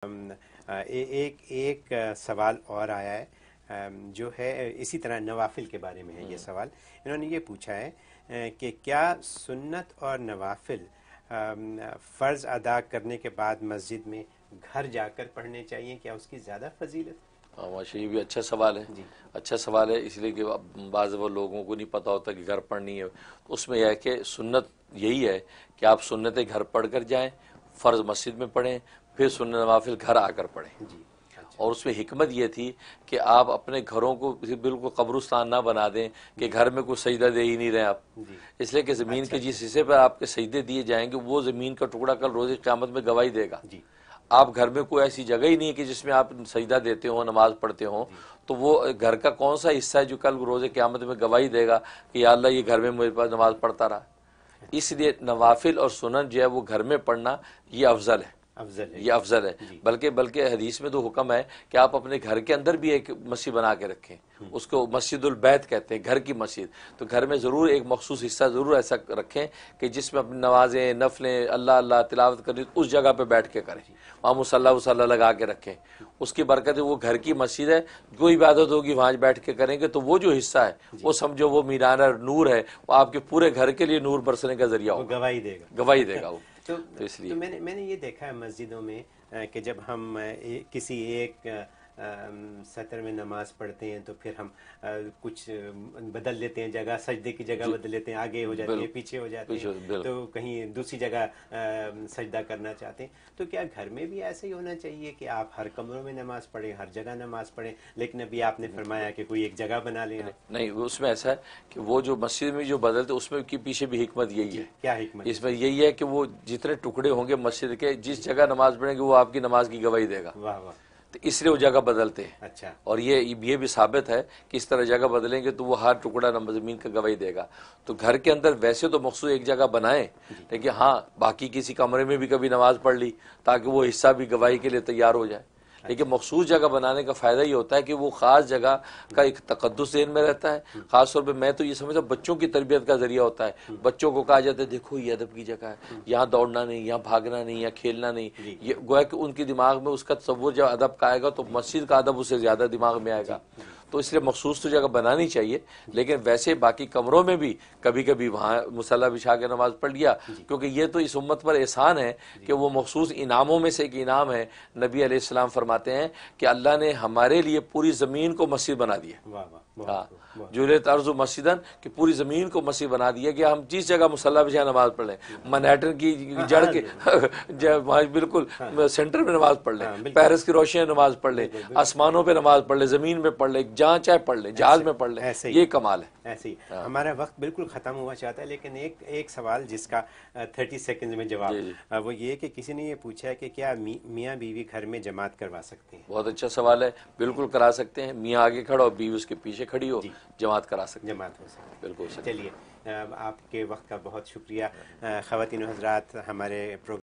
एक सवाल और आया है, जो है इसी तरह नवाफिल के बारे में है ये सवाल। इन्होंने ये पूछा है कि क्या सुन्नत और नवाफिल फ़र्ज़ अदा करने के बाद मस्जिद में घर जाकर पढ़ने चाहिए, क्या उसकी ज़्यादा फजीलत? हाँ माशा, ये भी अच्छा सवाल है। जी। अच्छा सवाल है, इसलिए कि बाज़ वो लोगों को नहीं पता होता कि घर पढ़नी है। तो उसमें यह है कि सुन्नत यही है कि आप सुन्नतें घर पढ़ कर जाएँ, फ़र्ज़ मस्जिद में पढ़ें, फिर सुन्नत नवाफिल घर आकर पढ़ें। जी। अच्छा। और उसमें हिकमत ये थी कि आप अपने घरों को बिल्कुल कब्रिस्तान ना बना दें कि घर में कुछ सजदा दे ही नहीं रहे आप। जी। इसलिए कि ज़मीन अच्छा, के जिस हिस्से पर आपके सजदे दिए जाएंगे वो ज़मीन का टुकड़ा कल रोज़ क़यामत में गवाही देगा। जी। आप घर में कोई ऐसी जगह ही नहीं है कि जिसमें आप सजदा देते हो, नमाज पढ़ते हो, तो वो घर का कौन सा हिस्सा है जो कल रोज़ क़यामत में गवाही देगा कि या अल्लाह ये घर में मेरे पास नमाज पढ़ता रहा। इसलिए नवाफिल और सुनन जो है वो घर में पढ़ना ये अफजल है, ये अफजल है। जी। बल्कि हदीस में तो हुक्म है कि आप अपने घर के अंदर भी एक मस्जिद बना के रखें, उसको मस्जिदुल बैत कहते हैं, घर की मस्जिद। तो घर में ज़रूर एक मखसूस हिस्सा ज़रूर ऐसा रखें कि जिसमें अपनी नमाजें, नफलें, अल्लाह अल्लाह तिलावत करनी उस जगह पे बैठ के करें, वहाँ मुसल्ला वसल्ला लगा के रखें। उसकी बरकत है, वो घर की मस्जिद है, जो इबादत होगी वहाँ बैठ के करेंगे तो वो जो हिस्सा है वो समझो वो मीराना नूर है, वो आपके पूरे घर के लिए नूर बरसने का जरिया होगा, गवाही देगा वो। तो इसलिए मैंने ये देखा है मस्जिदों में कि जब हम किसी एक सत्र में नमाज पढ़ते हैं तो फिर हम कुछ बदल लेते हैं, जगह सजदे की जगह बदल लेते हैं, आगे हो जाते हैं, पीछे हो जाते हैं, तो कहीं दूसरी जगह सजदा करना चाहते हैं। तो क्या घर में भी ऐसा ही होना चाहिए कि आप हर कमरों में नमाज पढ़ें, हर जगह नमाज पढ़ें, लेकिन अभी आपने फरमाया कि कोई एक जगह बना लें? नहीं, उसमें ऐसा है कि वो जो मस्जिद में जो बदलते उसमें के पीछे भी हिकमत यही है। क्या हिकमत? इसमें यही है कि वो जितने टुकड़े होंगे मस्जिद के, जिस जगह नमाज पढ़ेंगे वो आपकी नमाज की गवाही देगा। वाह वाह। तो इसलिए वो जगह बदलते हैं। अच्छा। और ये भी साबित है कि इस तरह जगह बदलेंगे तो वो हर टुकड़ा ज़मीन का गवाही देगा। तो घर के अंदर वैसे तो मखसूस एक जगह बनाएं, लेकिन हाँ बाकी किसी कमरे में भी कभी नमाज पढ़ ली ताकि वो हिस्सा भी गवाही के लिए तैयार हो जाए। लेकिन मखसूस जगह बनाने का फ़ायदा ये होता है कि वो ख़ास जगह का एक तकद्दुस ज़हन में रहता है। ख़ास तौर पे मैं तो ये समझता हूँ बच्चों की तरबियत का ज़रिया होता है। बच्चों को कहा जाता है देखो ये अदब की जगह है, यहाँ दौड़ना नहीं, यहाँ भागना नहीं, यहाँ खेलना नहीं। ये गोया कि उनके दिमाग में उसका तसव्वुर जब अदब का आएगा तो मस्जिद का अदब उससे ज़्यादा दिमाग में आएगा। तो इसलिए मखसूस तो जगह बनानी चाहिए, लेकिन वैसे बाकी कमरों में भी कभी कभी वहाँ मुसल्ला बिछा के नमाज पढ़ लिया, क्योंकि ये तो इस उम्मत पर एहसान है कि वो मखसूस इनामों में से एक इनाम है। नबी अलैहिस्सलाम फरमाते हैं कि अल्लाह ने हमारे लिए पूरी ज़मीन को मस्जिद बना दिया। हाँ, जुलत अर्ज़ु मस्जिदन कि पूरी ज़मीन को मस्जिद बना दिया कि हम जिस जगह मुसल्ला बिछा नमाज पढ़ लें, मैनहट्टन की जड़ के वहाँ बिल्कुल सेंटर में नमाज पढ़ लें, पेरिस की रोशनी नमाज पढ़ लें, आसमानों पे नमाज पढ़ लें, ज़मीन में पढ़ लें, जहाँ चाहे पढ़ लें, जहाज में पढ़ लें, ये कमाल है। ऐसे ही हमारा वक्त बिल्कुल ख़त्म हुआ चाहता है, लेकिन एक सवाल जिसका 30 सेकंड में जवाब, वो ये कि किसी ने ये पूछा है कि क्या मियाँ बीवी घर में जमात करवा सकते हैं? बहुत अच्छा सवाल है, बिल्कुल करा सकते हैं। मियाँ आगे खड़ा हो, बीवी उसके पीछे खड़ी हो, जमात करा सकते हैं, जमात हो सकती है। बिल्कुल। चलिए, आपके वक्त का बहुत शुक्रिया। ख़वातीन हज़रात, हमारे